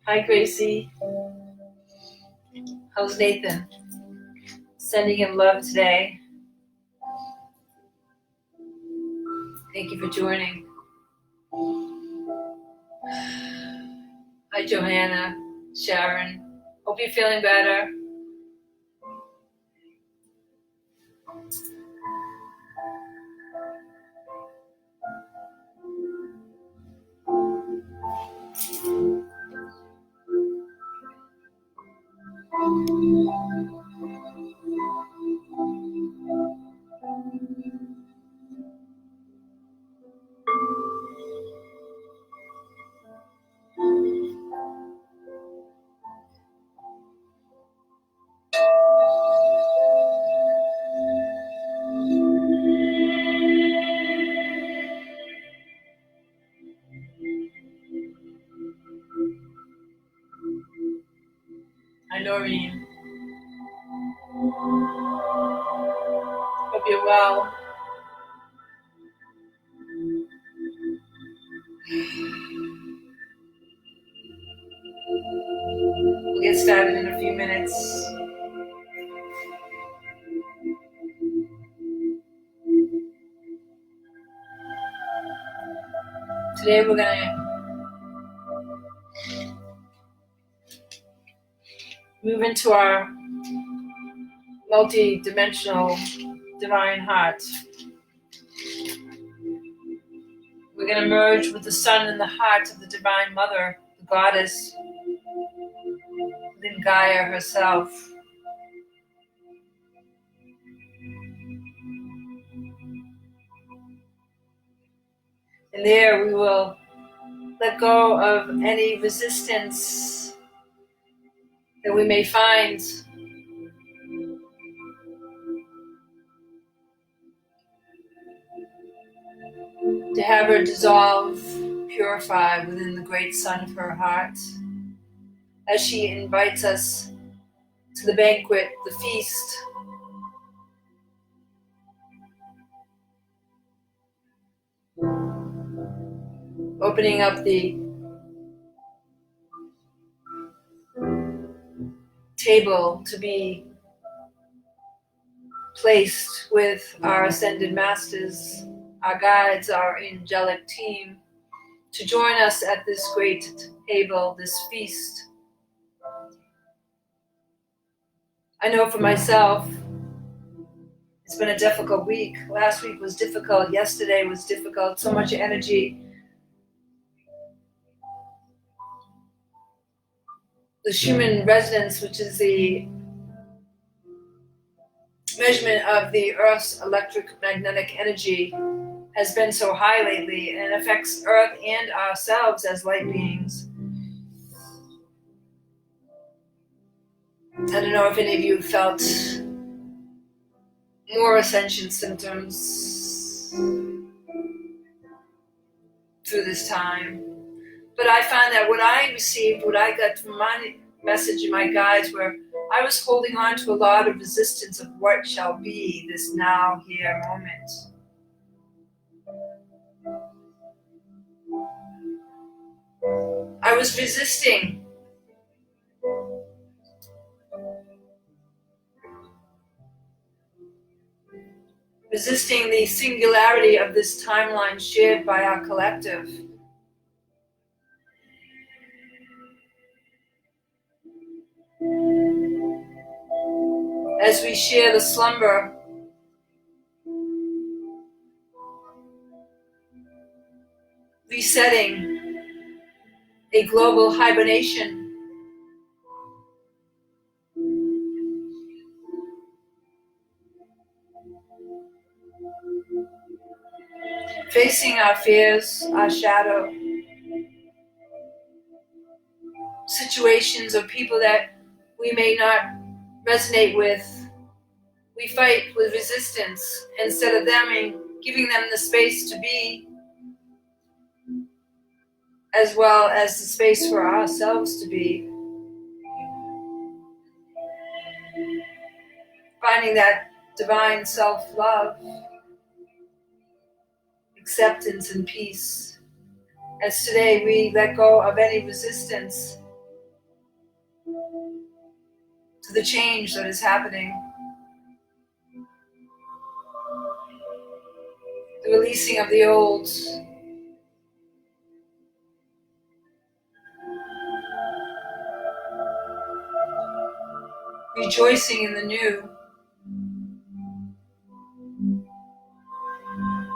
Hi, Gracie. How's Nathan? Sending him love today. Thank you for joining. Hi, Johanna, Sharon. Hope you're feeling better. Hi, Noreen. Hope you're well. We'll get started in a few minutes. Today we're going to move into our multidimensional divine heart. We're going to merge with the sun and the heart of the Divine Mother, the goddess, within Gaia herself. And there we will let go of any resistance that we may find to have her dissolve, purify within the great sun of her heart as she invites us to the banquet, the feast, opening up the table to be placed with our ascended masters, our guides, our angelic team, to join us at this great table, this feast. I know for myself, it's been a difficult week. Last week was difficult. Yesterday was difficult. So much energy. The Schumann resonance, which is the measurement of the Earth's electromagnetic energy, has been so high lately, and it affects Earth and ourselves as light beings. I don't know if any of you felt more ascension symptoms through this time. But I found that what I received, what I got from my message and my guides, were I was holding on to a lot of resistance of what shall be this now, here moment. I was resisting the singularity of this timeline shared by our collective. As we share the slumber, resetting a global hibernation, facing our fears, our shadow, situations or people that we may not resonate with. We fight with resistance instead of them and giving them the space to be, as well as the space for ourselves to be. Finding that divine self-love, acceptance and peace. As today we let go of any resistance to the change that is happening. The releasing of the old. Rejoicing in the new.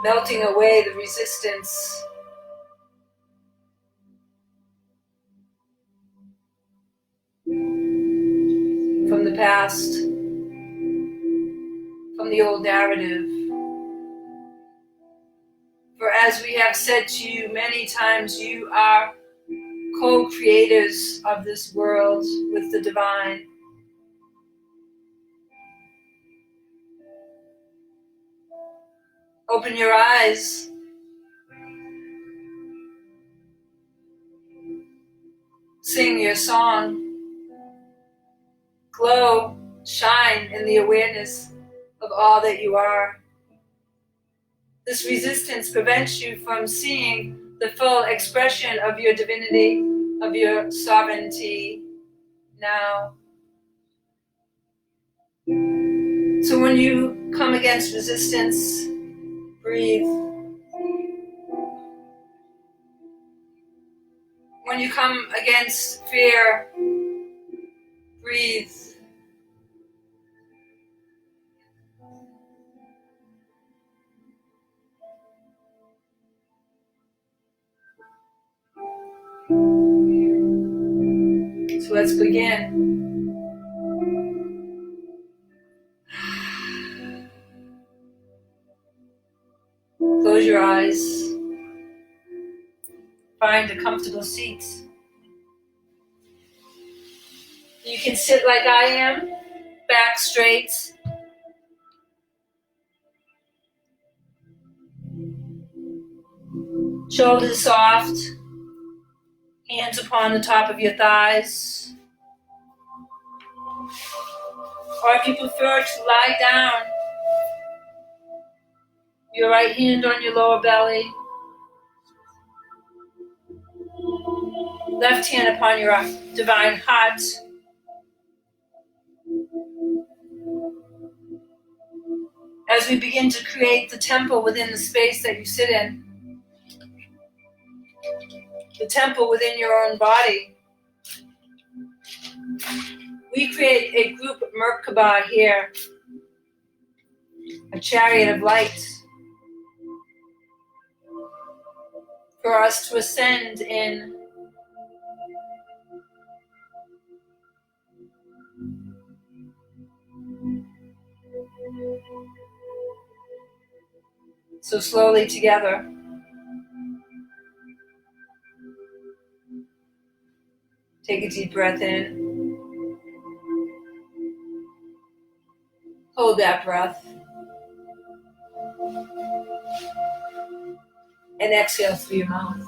Melting away the resistance. From the past. From the old narrative. For as we have said to you many times, you are co-creators of this world with the divine. Open your eyes. Sing your song. Glow, shine in the awareness of all that you are. This resistance prevents you from seeing the full expression of your divinity, of your sovereignty now. So when you come against resistance, breathe. When you come against fear, breathe. So let's begin. Close your eyes. Find a comfortable seat. You can sit like I am, back straight. Shoulders soft. Hands upon the top of your thighs. Or if you prefer to lie down, your right hand on your lower belly, left hand upon your divine heart. As we begin to create the temple within the space that you sit in, the temple within your own body, we create a group Merkaba here, a chariot of light, for us to ascend in. So slowly together, take a deep breath in. Hold that breath. And exhale through your mouth.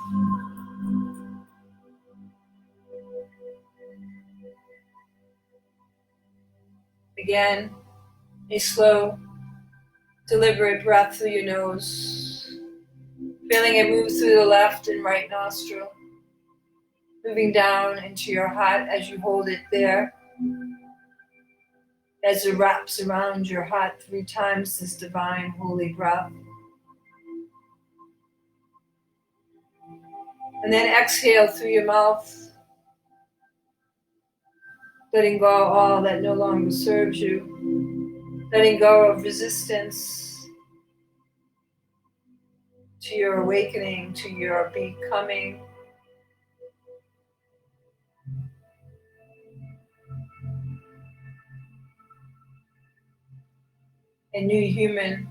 Again, a slow, deliberate breath through your nose. Feeling it move through the left and right nostril. Moving down into your heart as you hold it there. As it wraps around your heart 3 times this divine holy breath. And then exhale through your mouth, letting go of all that no longer serves you, letting go of resistance to your awakening, to your becoming. A new human,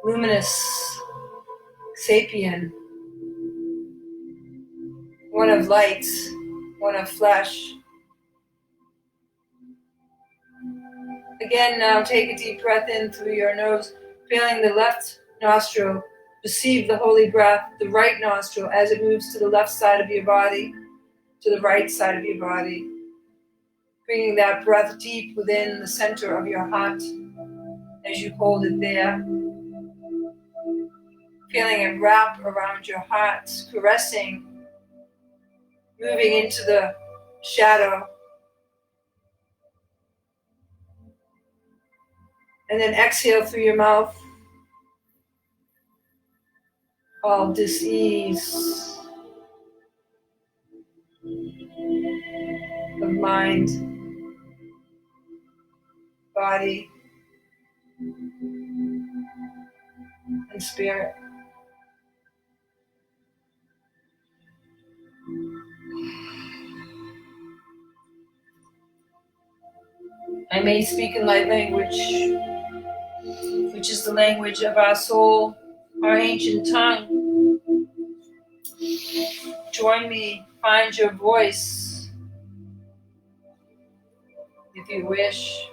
luminous, sapient, one of light, one of flesh. Again, now take a deep breath in through your nose, feeling the left nostril receive the holy breath, the right nostril as it moves to the left side of your body, to the right side of your body. Bringing that breath deep within the center of your heart as you hold it there. Feeling it wrap around your heart, caressing, moving into the shadow, And then exhale through your mouth. All dis-ease of mind, body, and spirit. I may speak in light language, which is the language of our soul, our ancient tongue. Join me, find your voice, if you wish.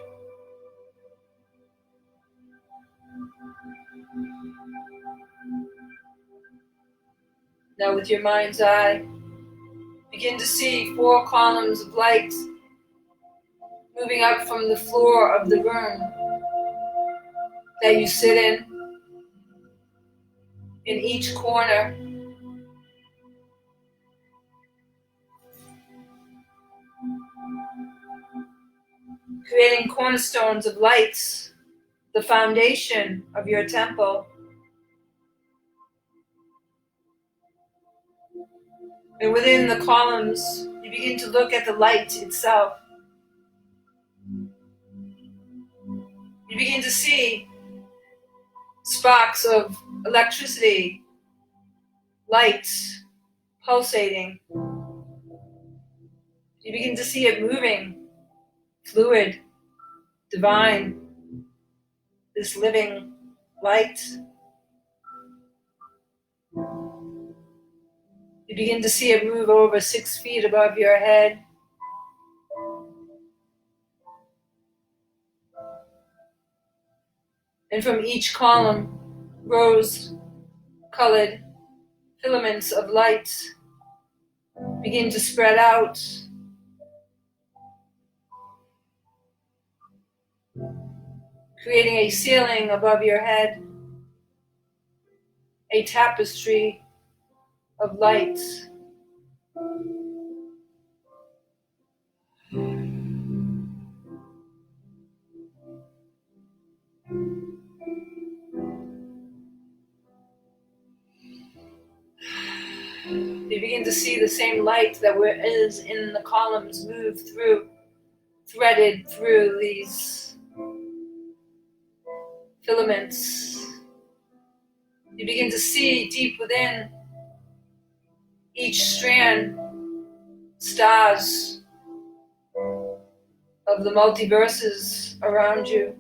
Now with your mind's eye, begin to see 4 columns of light moving up from the floor of the room that you sit in each corner. Creating cornerstones of lights, the foundation of your temple. And within the columns, you begin to look at the light itself. You begin to see sparks of electricity, light, pulsating. You begin to see it moving, fluid, divine, this living light. You begin to see it move over 6 feet above your head. And from each column, rose-colored filaments of light begin to spread out. Creating a ceiling above your head, a tapestry of light. You begin to see the same light that is in the columns move through, threaded through these filaments. You begin to see deep within each strand stars of the multiverses around you.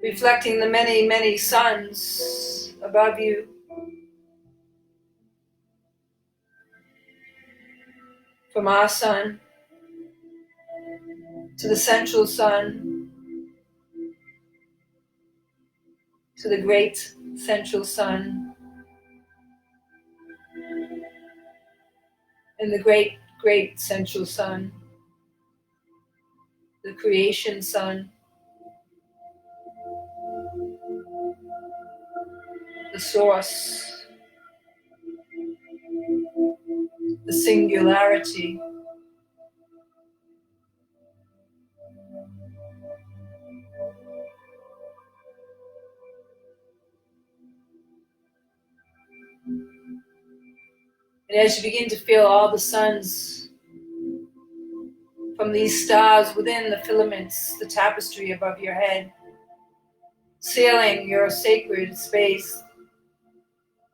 Reflecting the many, many suns above you. From our sun to the central sun, to the great central sun, and the great, great central sun, the creation sun, the source, the singularity. And as you begin to feel all the suns from these stars within the filaments, the tapestry above your head, sealing your sacred space,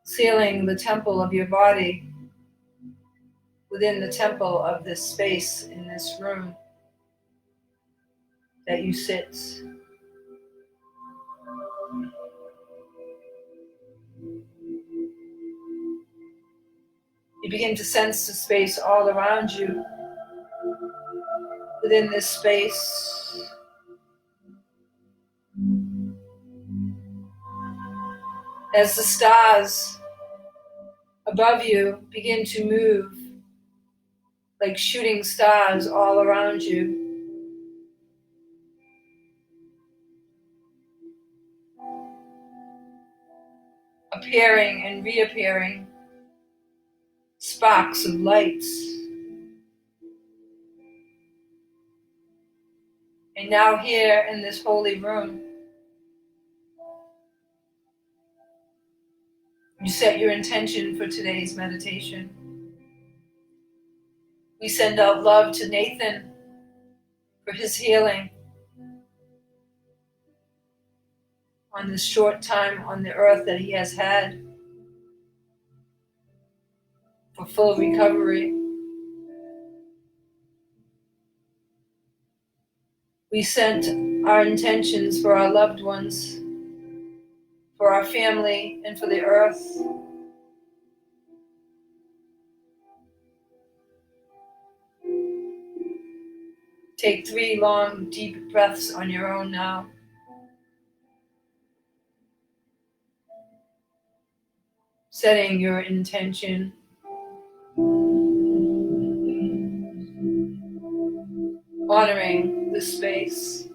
sealing the temple of your body within the temple of this space in this room that you sit. You begin to sense the space all around you. Within this space, as the stars above you begin to move like shooting stars all around you, appearing and reappearing, sparks of lights. And now here in this holy room, you set your intention for today's meditation. We send out love to Nathan for his healing on this short time on the earth that he has had, for full recovery. We sent our intentions for our loved ones, for our family, and for the earth. Take 3 long, deep breaths on your own now. Setting your intention. Honoring the space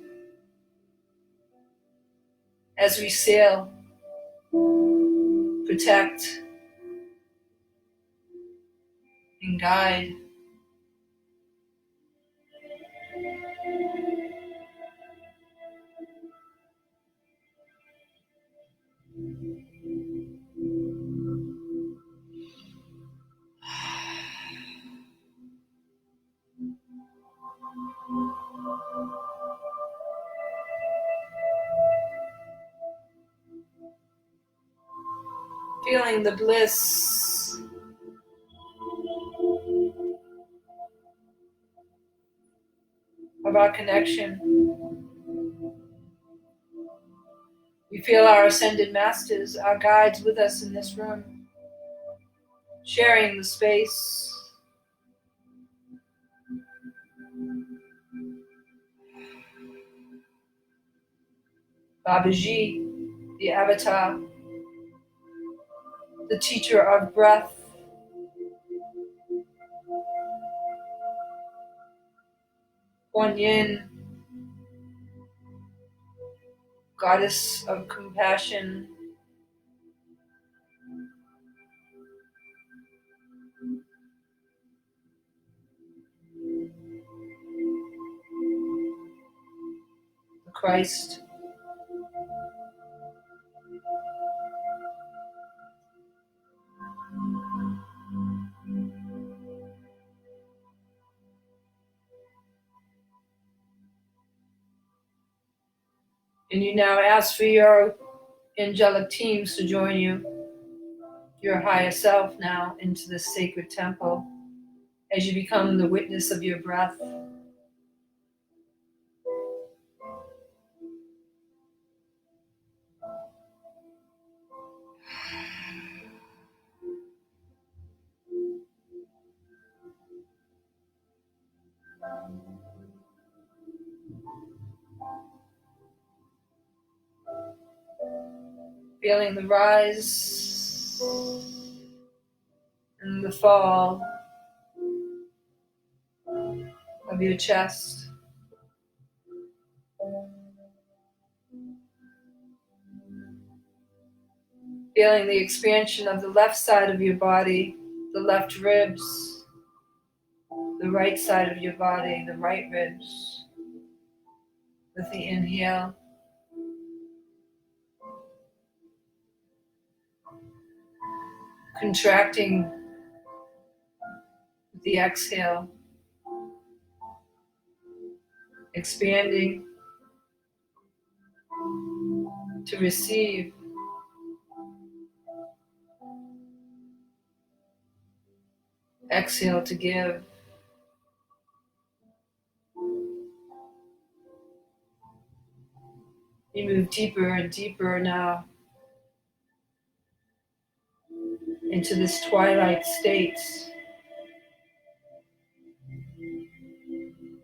as we sail, protect, and guide. Feeling the bliss of our connection. We feel our ascended masters, our guides with us in this room, sharing the space. Babaji, the avatar, the teacher of breath. Kuan Yin, goddess of compassion. The Christ. And you now ask for your angelic teams to join you, your higher self now, into this sacred temple as you become the witness of your breath. Feeling the rise and the fall of your chest. Feeling the expansion of the left side of your body, the left ribs, the right side of your body, the right ribs, with the inhale. Contracting with the exhale. Expanding to receive. Exhale to give. You move deeper and deeper now into this twilight state,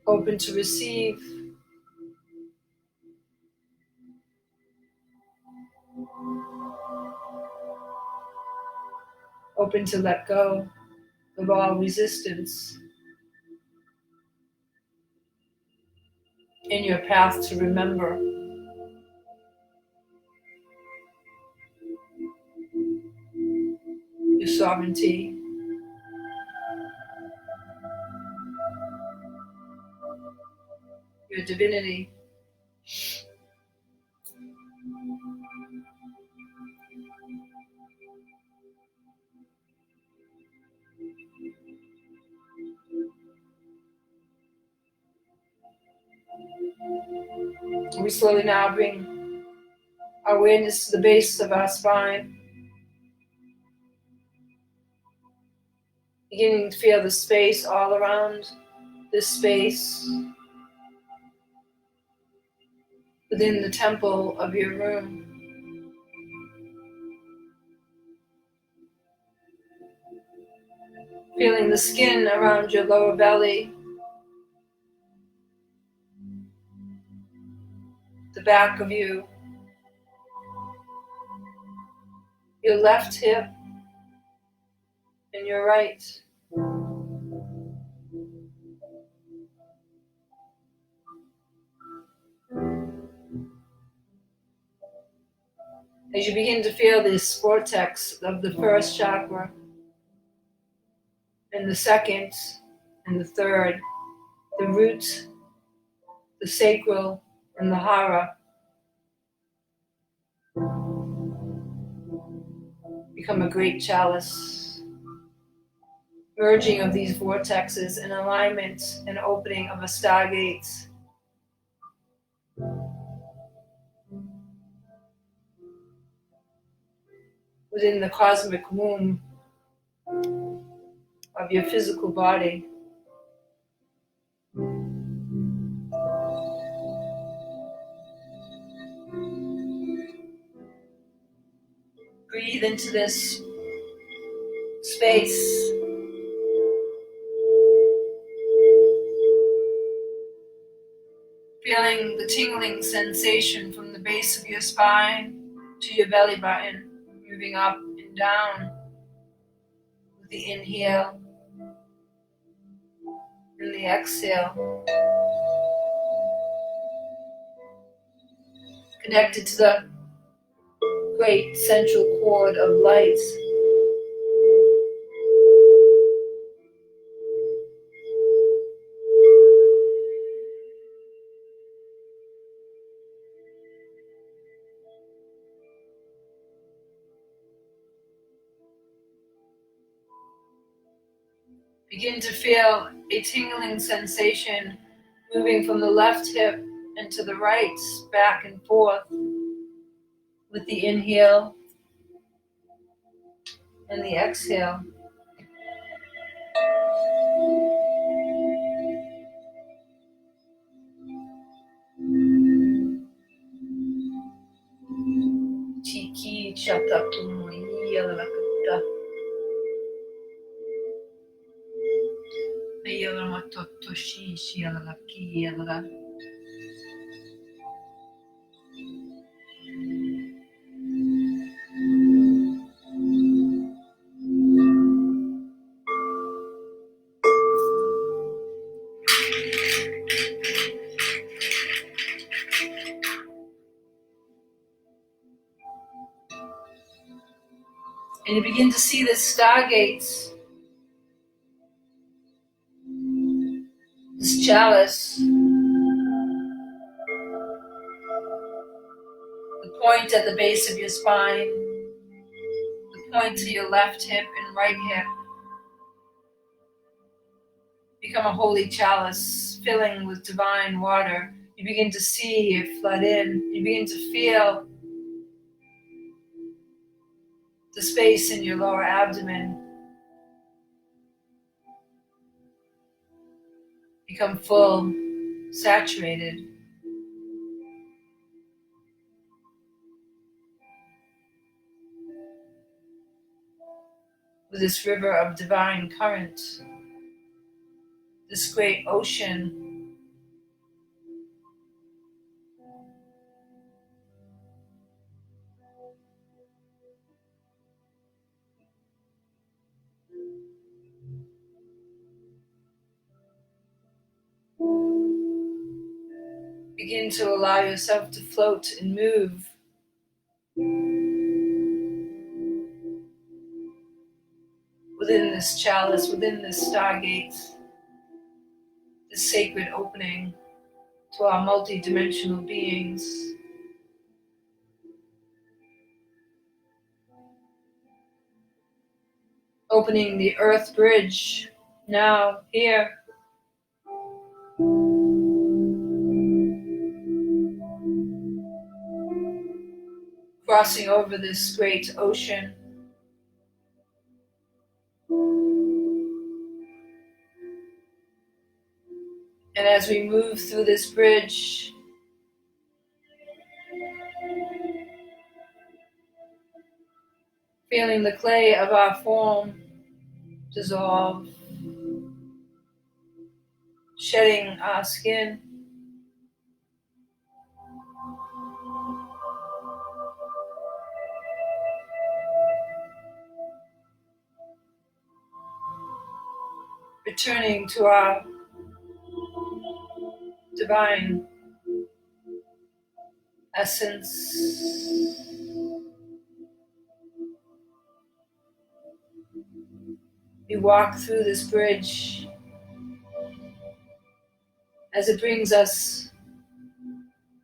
open to receive, open to let go of all resistance in your path to remember. Your sovereignty, your divinity. We slowly now bring our awareness to the base of our spine, beginning to feel the space all around this space within the temple of your room. Feeling the skin around your lower belly, the back of you, your left hip and your right. As you begin to feel this vortex of the first chakra and the second and the third, the root, the sacral, and the hara, become a great chalice. Merging of these vortexes in alignment and opening of a stargate. Within the cosmic womb of your physical body. Breathe into this space. Feeling the tingling sensation from the base of your spine to your belly button, moving up and down with the inhale and the exhale. Connected to the great central cord of light. Begin to feel a tingling sensation moving from the left hip and to the right, back and forth with the inhale and the exhale. Chiki chatakumui yalakata. Yalamatottoshi shialaki yalala. And you begin to see the stargates, this chalice, the point at the base of your spine, the point to your left hip and right hip, become a holy chalice filling with divine water. You begin to see it flood in. You begin to feel the space in your lower abdomen become full, saturated with this river of divine current, this great ocean. Begin to allow yourself to float and move within this chalice, within this stargate, this sacred opening. to our multidimensional beings. Opening the earth bridge now, here. Crossing over this great ocean. And as we move through this bridge, feeling the clay of our form dissolve, shedding our skin, returning to our divine essence. We walk through this bridge as it brings us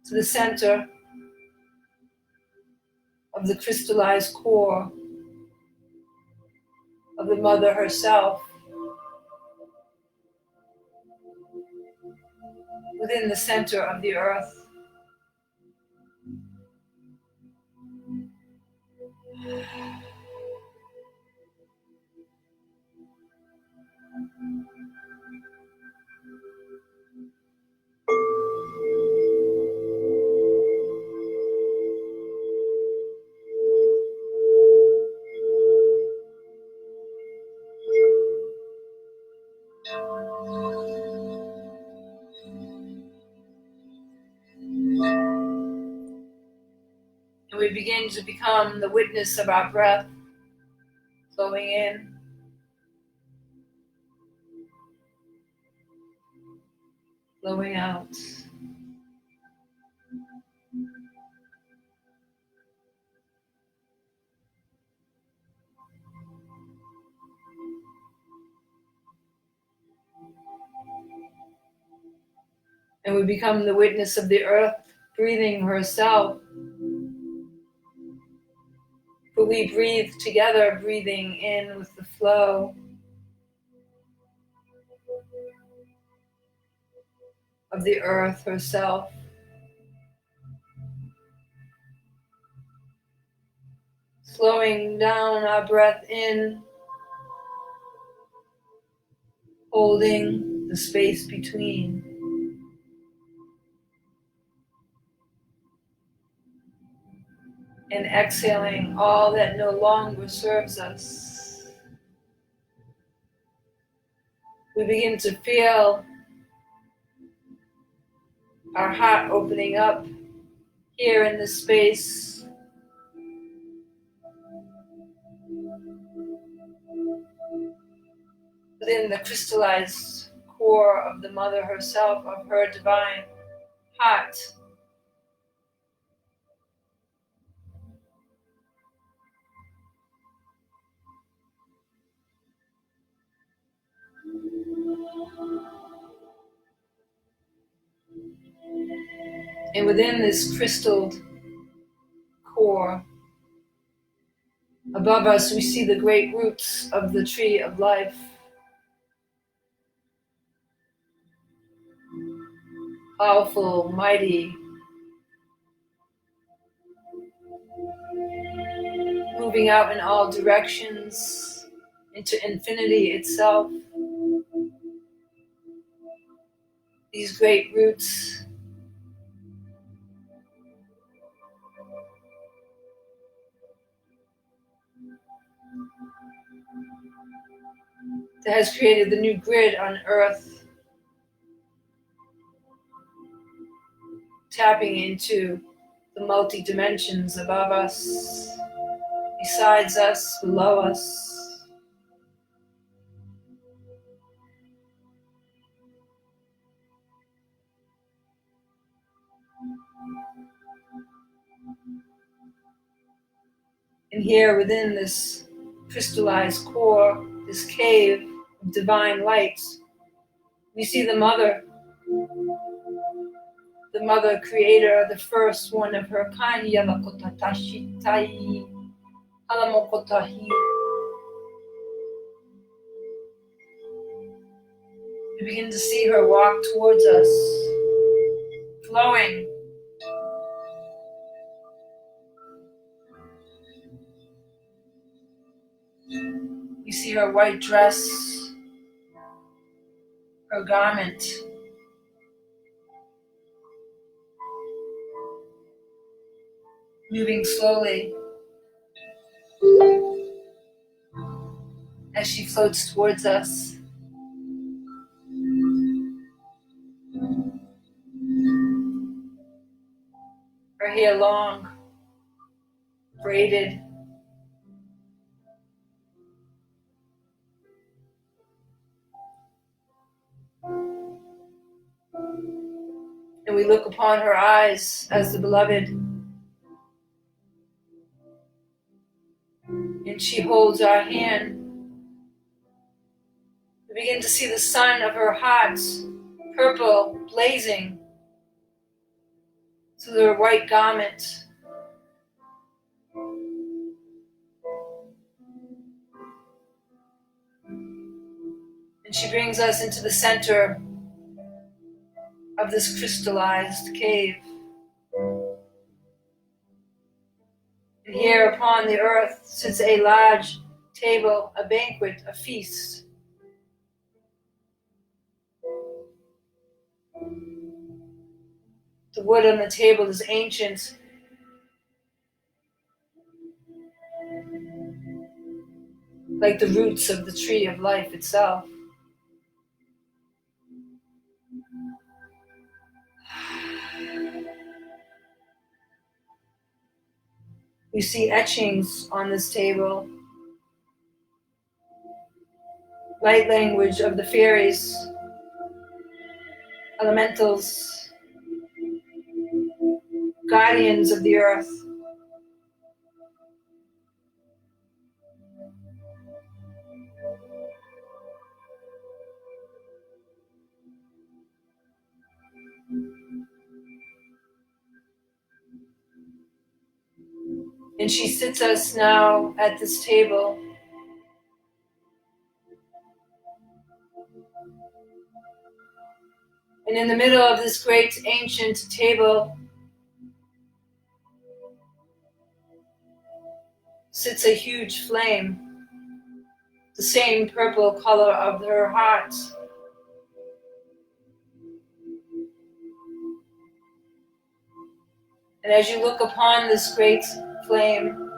to the center of the crystallized core of the Mother herself, within the center of the earth. And we begin to become the witness of our breath flowing in, flowing out. And we become the witness of the earth breathing herself. But we breathe together, breathing in with the flow of the earth herself. Slowing down our breath in, holding the space between. And exhaling all that no longer serves us. We begin to feel our heart opening up here in this space. Within the crystallized core of the Mother herself, of her divine heart. And within this crystalled core, above us, we see the great roots of the tree of life. Powerful, mighty, moving out in all directions into infinity itself. These great roots that has created the new grid on Earth, tapping into the multi-dimensions above us, besides us, below us. And here within this crystallized core, this cave of divine light, we see the Mother the mother creator, the first one of her kind, Yalakotatashitai, Alamokotahi. We begin to see her walk towards us, flowing. You see her white dress, her garment. Moving slowly as she floats towards us. Her hair long, braided. And we look upon her eyes as the beloved. And she holds our hand. We begin to see the sun of her heart, purple, blazing through her white garment. And she brings us into the center of this crystallized cave. And here upon the earth sits a large table, a banquet, a feast. The wood on the table is ancient, like the roots of the tree of life itself. We see etchings on this table, light language of the fairies, elementals, guardians of the earth. And she sits us now at this table. And in the middle of this great ancient table sits a huge flame, the same purple color of her heart. And as you look upon this great flame,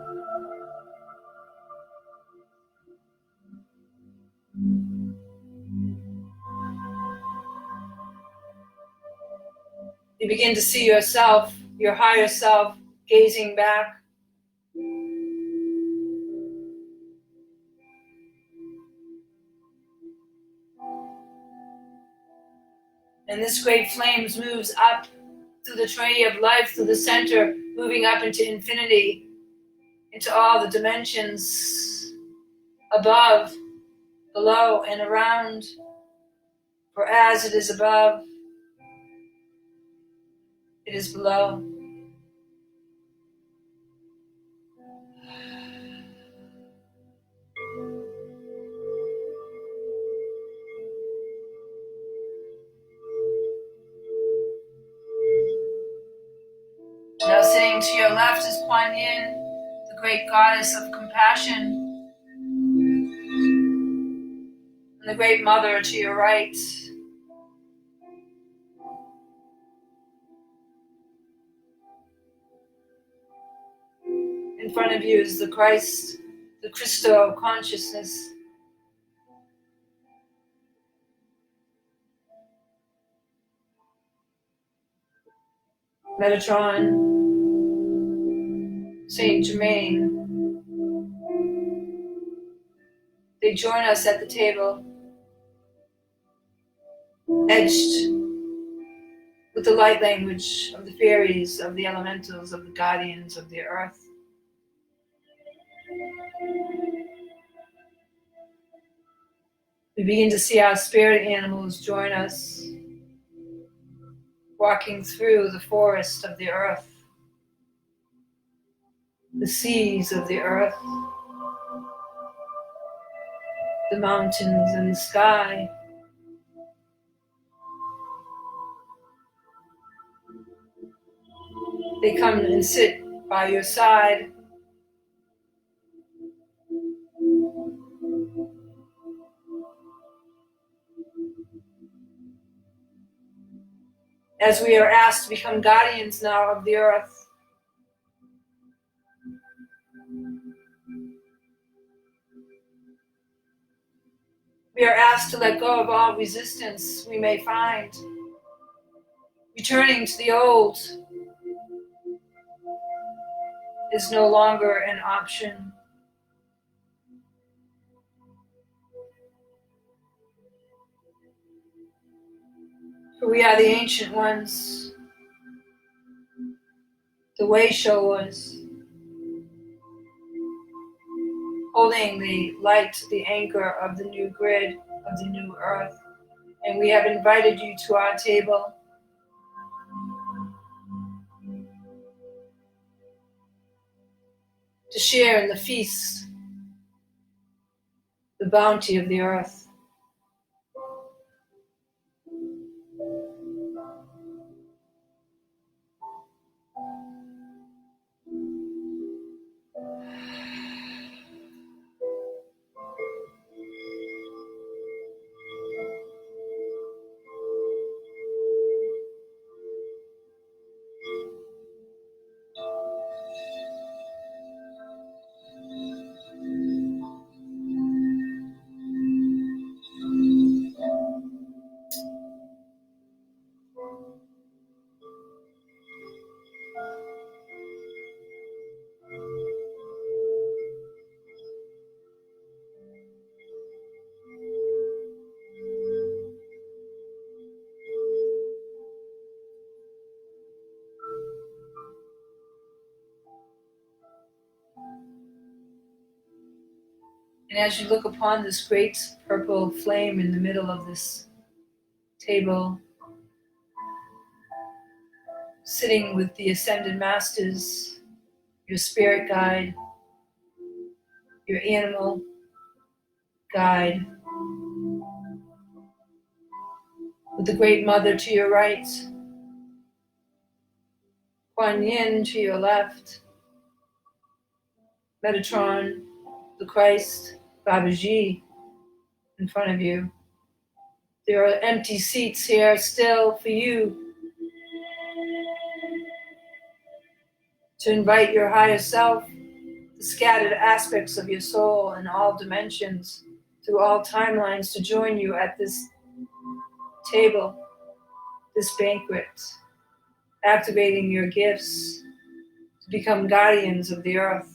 you begin to see yourself, your higher self, gazing back. And this great flame moves up through the tree of life, through the center, moving up into infinity, into all the dimensions above, below, and around. For as it is above, it is below. Now sitting to your left is Kuan Yin, the great goddess of compassion, and the great mother to your right. In front of you is the Christ, the crystal of consciousness. Metatron, Saint Germain. They join us at the table, etched with the light language of the fairies, of the elementals, of the guardians of the earth. We begin to see our spirit animals join us. walking through the forest of the earth, the seas of the earth, the mountains and the sky. They come and sit by your side. As we are asked to become guardians now of the earth, we are asked to let go of all resistance we may find. Returning to the old is no longer an option. For we are the ancient ones, the way showers, holding the light, the anchor of the new grid, of the new earth. And we have invited you to our table to share in the feast, the bounty of the earth. And as you look upon this great purple flame in the middle of this table, sitting with the Ascended Masters, your spirit guide, your animal guide, with the Great Mother to your right, Kuan Yin to your left, Metatron, the Christ, Babaji in front of you. There are empty seats here still for you to invite your higher self, the scattered aspects of your soul in all dimensions, through all timelines, to join you at this table, this banquet, activating your gifts to become guardians of the earth.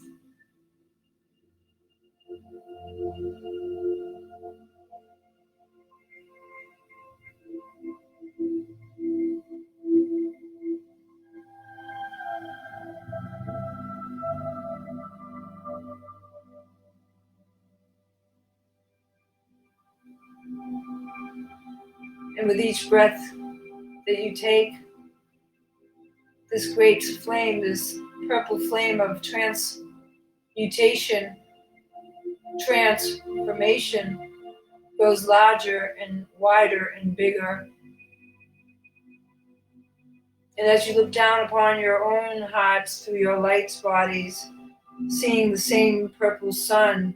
And with each breath that you take, this great flame, this purple flame of transmutation, transformation, grows larger and wider and bigger. And as you look down upon your own hearts through your light bodies, seeing the same purple sun,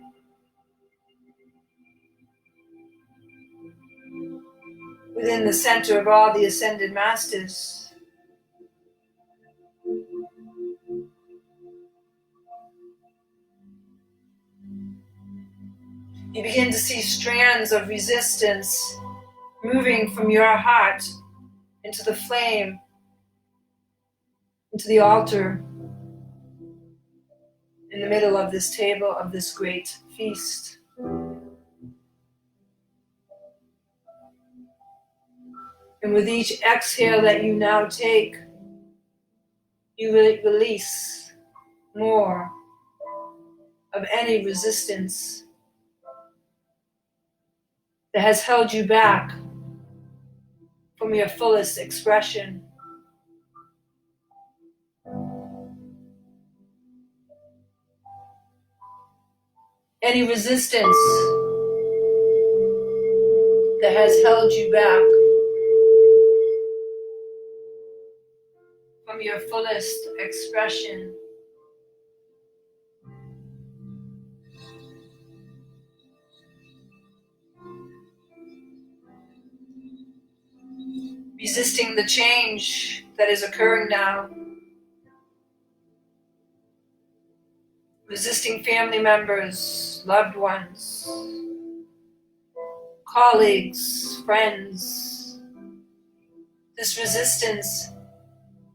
within the center of all the Ascended Masters, you begin to see strands of resistance moving from your heart into the flame, into the altar, in the middle of this table of this great feast. And with each exhale that you now take, you release more of any resistance that has held you back from your fullest expression. any resistance that has held you back from your fullest expression. Resisting the change that is occurring now. Resisting family members, loved ones, colleagues, friends. This resistance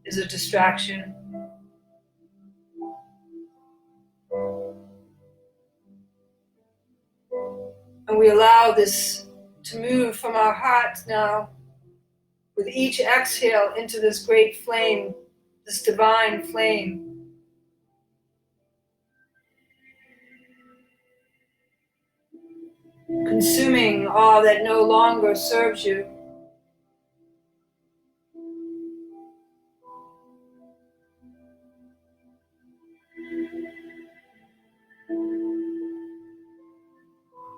is a distraction. And we allow this to move from our heart now, with each exhale into this great flame, this divine flame. Consuming all that no longer serves you.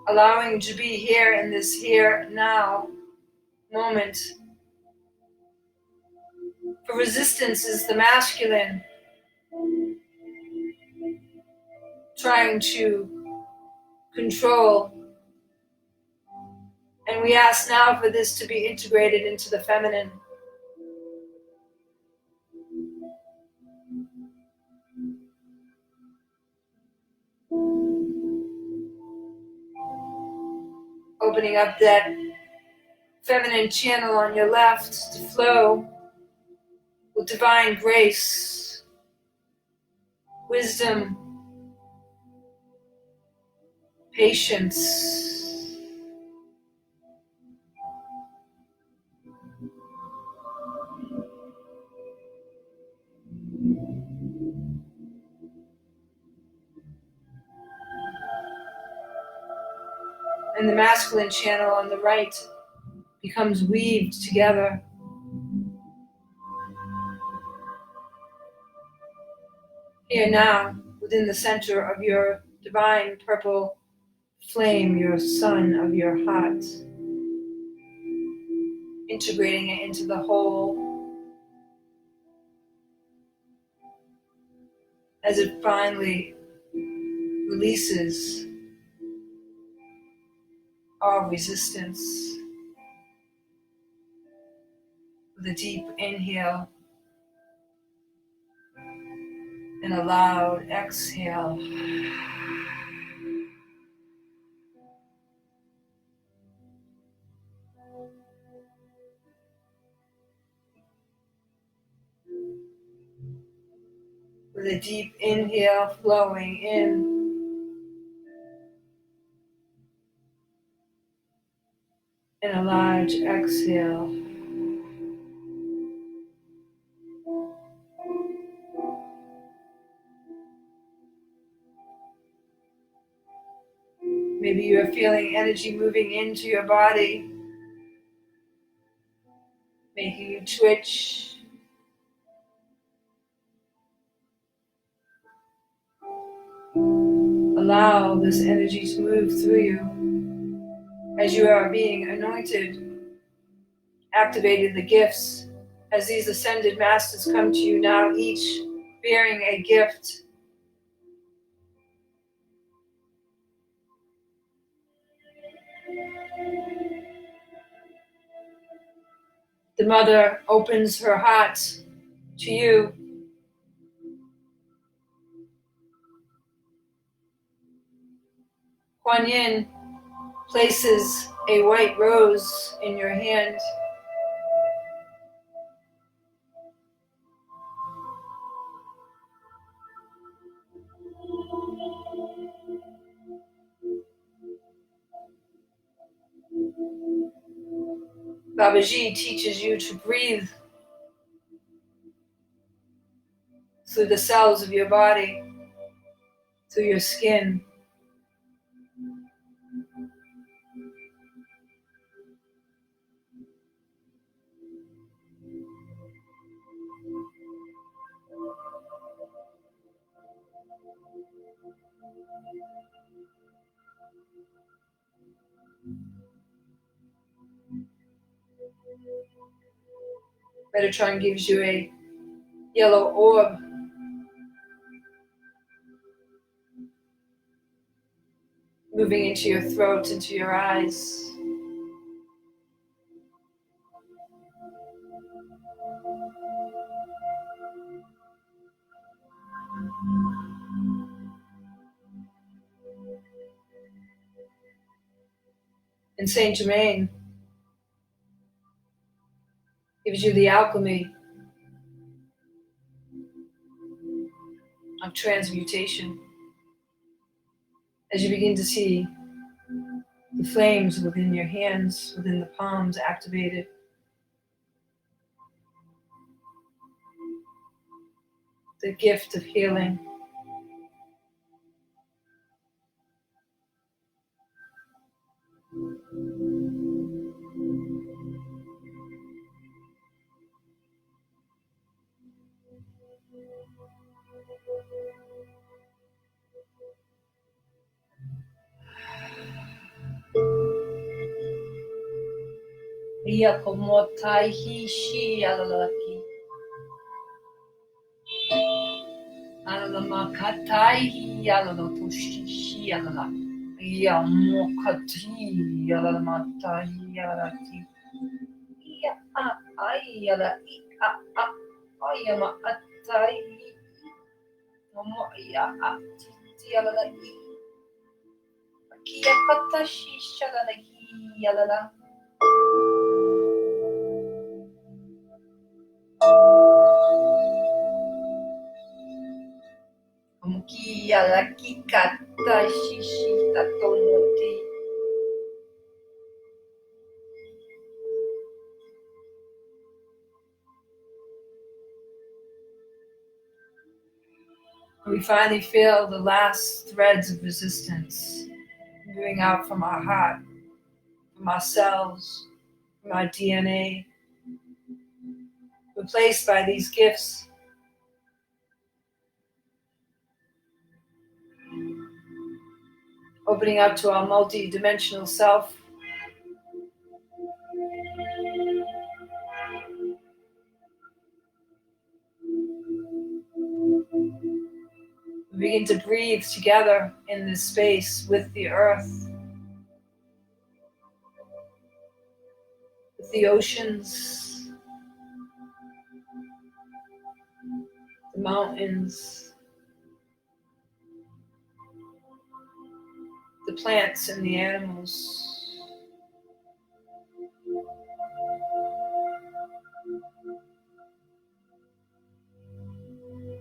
Allowing to be here in this here now moment. For resistance is the masculine, trying to control. And we ask now for this to be integrated into the feminine. Opening up that feminine channel on your left to flow with divine grace, wisdom, patience. And the masculine channel on the right becomes weaved together. Here now, within the center of your divine purple flame, your sun of your heart, integrating it into the whole as it finally releases all resistance. With a deep inhale and a loud exhale. With a deep inhale flowing in and a large exhale. Maybe you're feeling energy moving into your body, making you twitch. Allow this energy to move through you as you are being anointed, activating the gifts as these ascended masters come to you now, each bearing a gift. The mother opens her heart to you. Kuan Yin places a white rose in your hand. Babaji teaches you to breathe through the cells of your body, through your skin. Metatron gives you a yellow orb. Moving into your throat, into your eyes. And Saint Germain gives you the alchemy of transmutation. As you begin to see the flames within your hands, within the palms activated, the gift of healing. Yakomotai hishi alalaki. Alalamakai alalotoshi alala. Yamokati alalamatai alaki. Ya ayala ayama atai. Momo ya ati alala. Kia katashi shalalaki alala. Kia la kikata shishita tomoti. We finally feel the last threads of resistance moving out from our heart, from our cells, from our DNA, replaced by these gifts. Opening up to our multidimensional self. We begin to breathe together in this space with the earth, with the oceans, the mountains, the plants and the animals.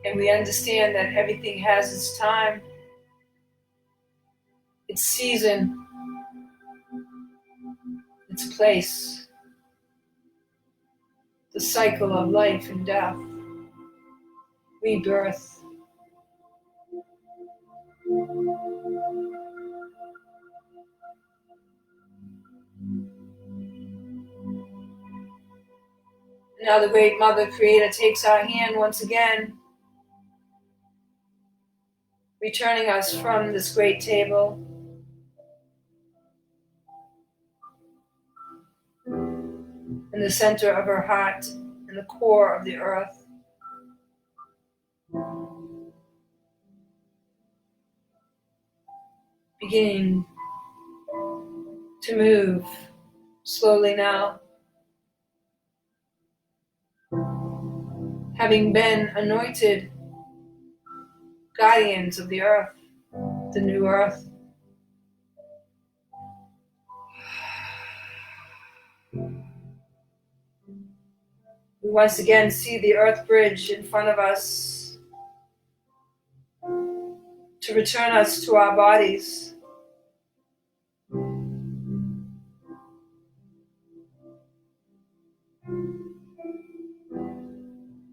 And we understand that everything has its time, its season, its place, the cycle of life and death, rebirth. Now the great Mother Creator takes our hand once again, returning us from this great table in the center of her heart, in the core of the earth. Beginning to move slowly now, having been anointed guardians of the earth, the new earth. We once again see the earth bridge in front of us to return us to our bodies.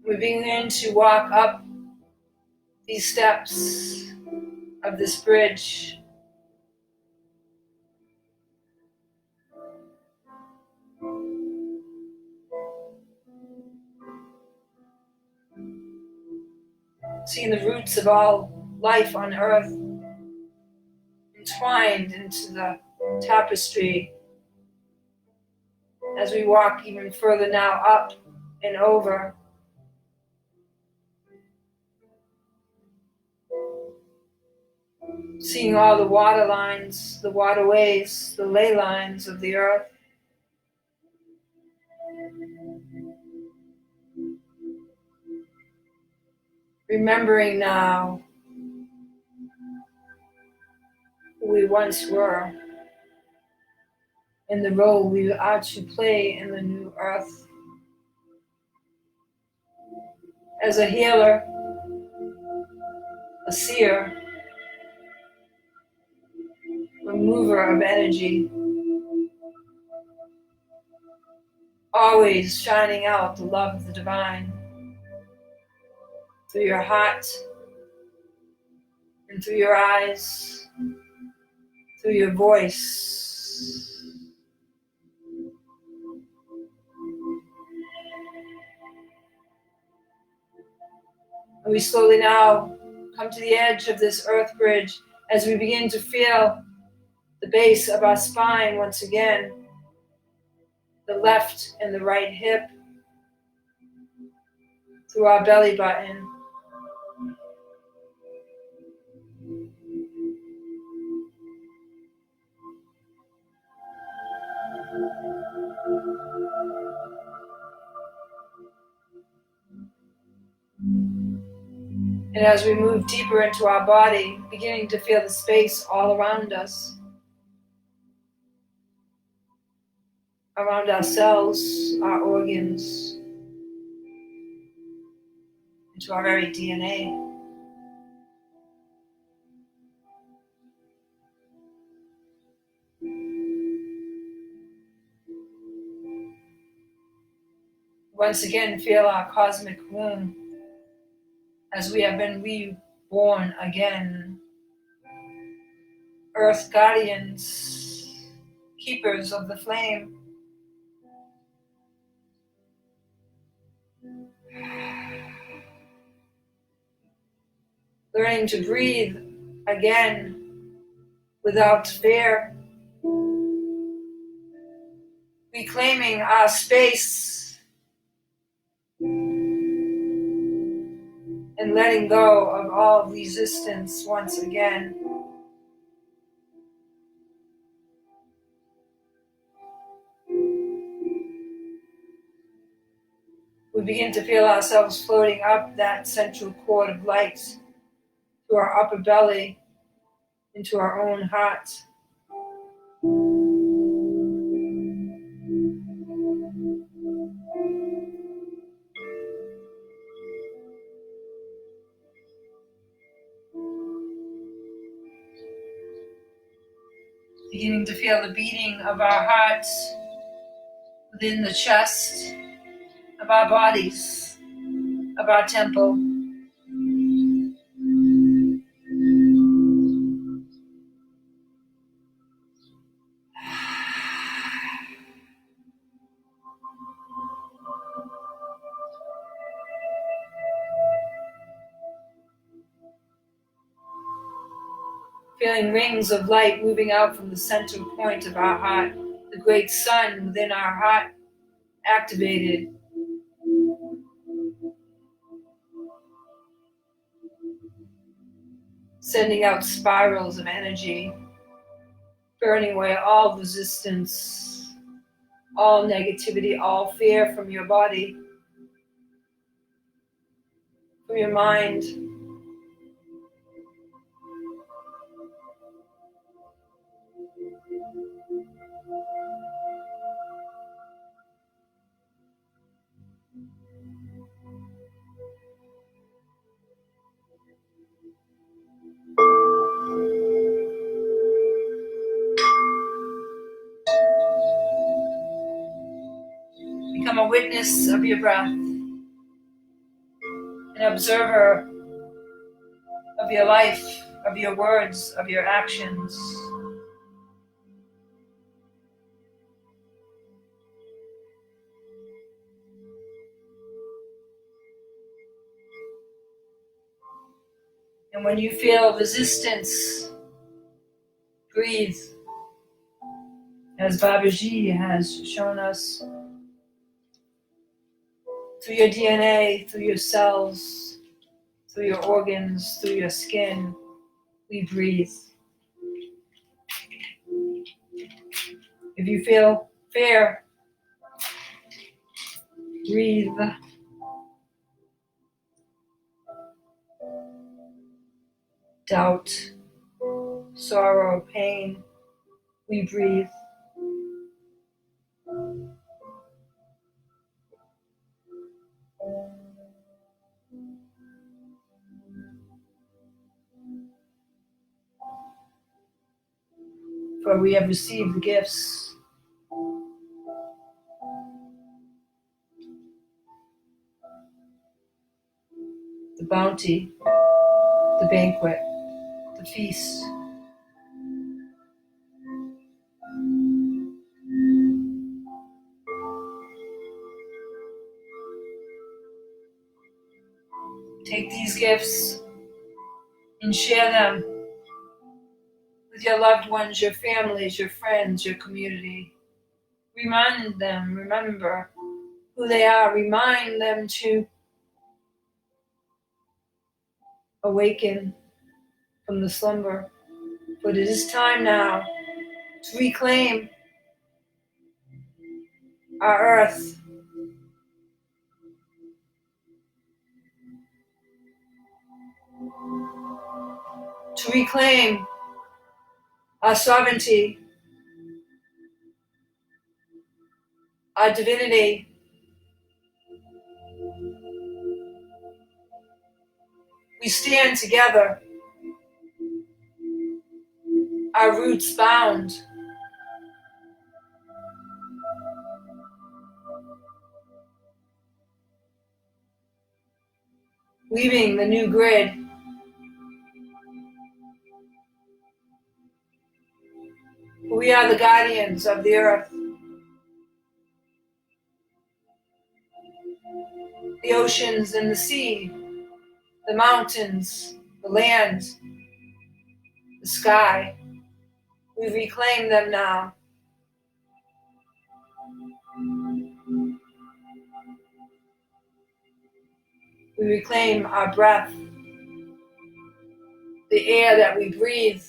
We begin to walk up these steps of this bridge. Seeing the roots of all life on earth entwined into the tapestry as we walk even further now up and over. Seeing all the water lines, the waterways, the ley lines of the earth. Remembering now who we once were and the role we are to play in the new earth. As a healer, a seer, a mover of energy, always shining out the love of the divine through your heart and through your eyes, through your voice. And we slowly now come to the edge of this earth bridge as we begin to feel the base of our spine once again, the left and the right hip, through our belly button. And as we move deeper into our body, beginning to feel the space all around us, around our cells, our organs, into our very DNA. Once again, feel our cosmic womb as we have been reborn again. Earth guardians, keepers of the flame. Learning to breathe again without fear. Reclaiming our space and letting go of all resistance once again. We begin to feel ourselves floating up that central cord of light to our upper belly, into our own heart. Beginning to feel the beating of our hearts within the chest of our bodies, of our temple. Feeling rings of light moving out from the central point of our heart, the great sun within our heart activated. Sending out spirals of energy, burning away all resistance, all negativity, all fear from your body, from your mind. Become a witness of your breath, an observer of your life, of your words, of your actions. And when you feel resistance, breathe, as Babaji has shown us. through your DNA, through your cells, through your organs, through your skin. We breathe. If you feel fear, breathe. Doubt, sorrow, pain, we breathe. For we have received the gifts. The bounty, the banquet, the feast. Take these gifts and share them with your loved ones, your families, your friends, your community. Remind them, remember who they are. Remind them to awaken from the slumber. But it is time now to reclaim our earth, to reclaim our sovereignty, our divinity. We stand together, our roots bound. Weaving the new grid. We are the guardians of the earth, the oceans and the sea, the mountains, the land, the sky. We reclaim them now. We reclaim our breath, the air that we breathe.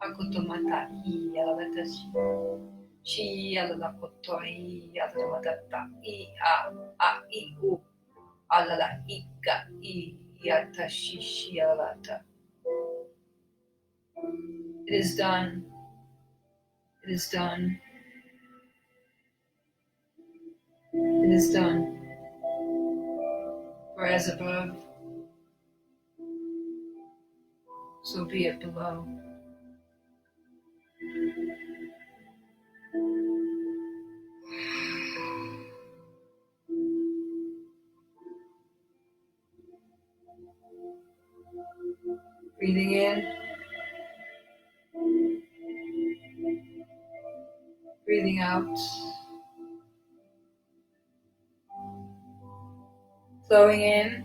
Akutomata I alavatashi. Shi alalakoto I alalamatata I u alala ika I yatashi shi alalata. It is done. It is done. It is done. For as above, so be it below. Breathing in, breathing out. Flowing in,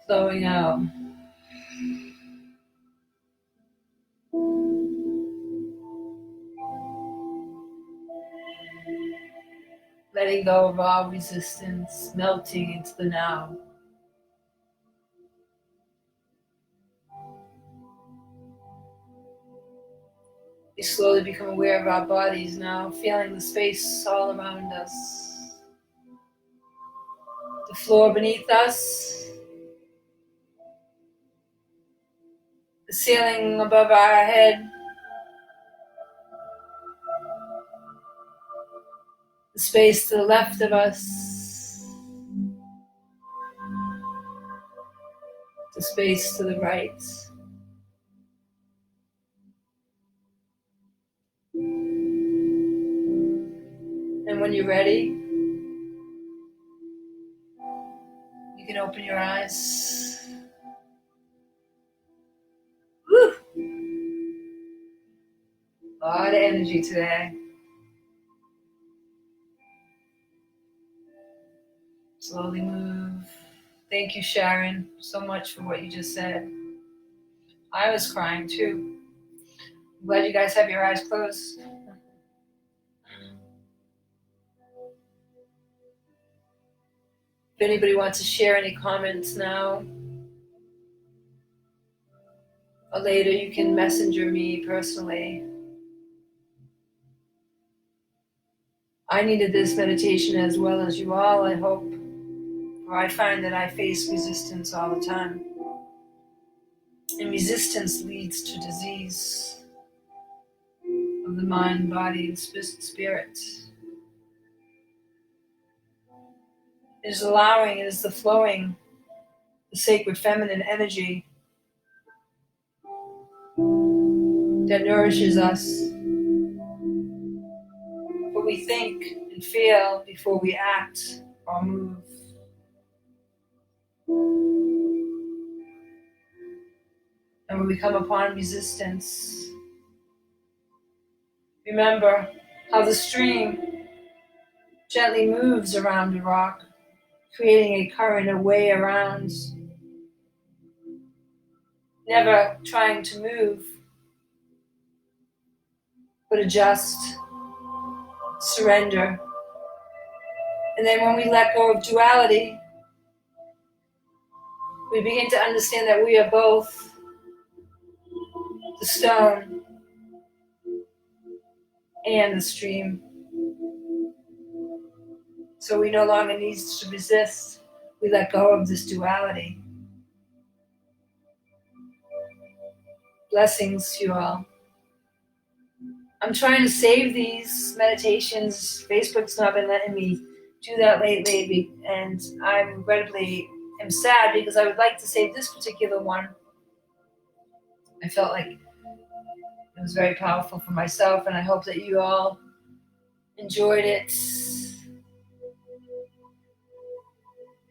flowing out. Letting go of all resistance, melting into the now. We slowly become aware of our bodies now, feeling the space all around us. The floor beneath us, the ceiling above our head, the space to the left of us, the space to the right. And when you're ready, you can open your eyes. Woo! A lot of energy today. Slowly move. Thank you, Sharon, so much for what you just said. I was crying too. I'm glad you guys have your eyes closed. If anybody wants to share any comments now or later, you can messenger me personally. I needed this meditation as well as you all, I hope. For I find that I face resistance all the time. And resistance leads to disease of the mind, body, and spirit. It is allowing, it is the flowing, the sacred feminine energy that nourishes us. What we think and feel before we act or move. And when we come upon resistance, remember how the stream gently moves around a rock, creating a current, a way around, never trying to move, but adjust, surrender. And then when we let go of duality, we begin to understand that we are both the stone and the stream. So we no longer need to resist. We let go of this duality. Blessings to you all. I'm trying to save these meditations. Facebook's not been letting me do that lately, and I regrettably am sad because I would like to save this particular one. I felt like it was very powerful for myself, and I hope that you all enjoyed it.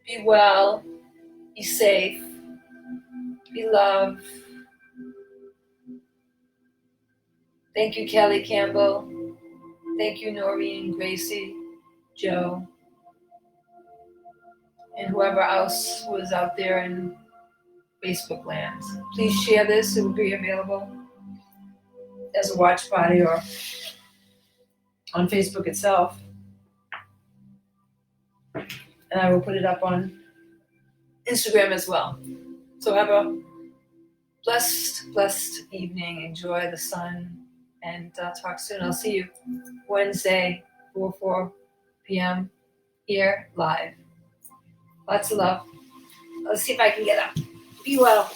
Be well, be safe, be loved. Thank you, Kelly Campbell. Thank you, Noreen, Gracie, Joe, and whoever else was out there in Facebook land. Please share this. It will be available as a watch party or on Facebook itself. And I will put it up on Instagram as well. So have a blessed evening. Enjoy the sun. And talk soon. I'll see you Wednesday, 4 p.m. here live. Lots of love. Let's see if I can get up. Be well.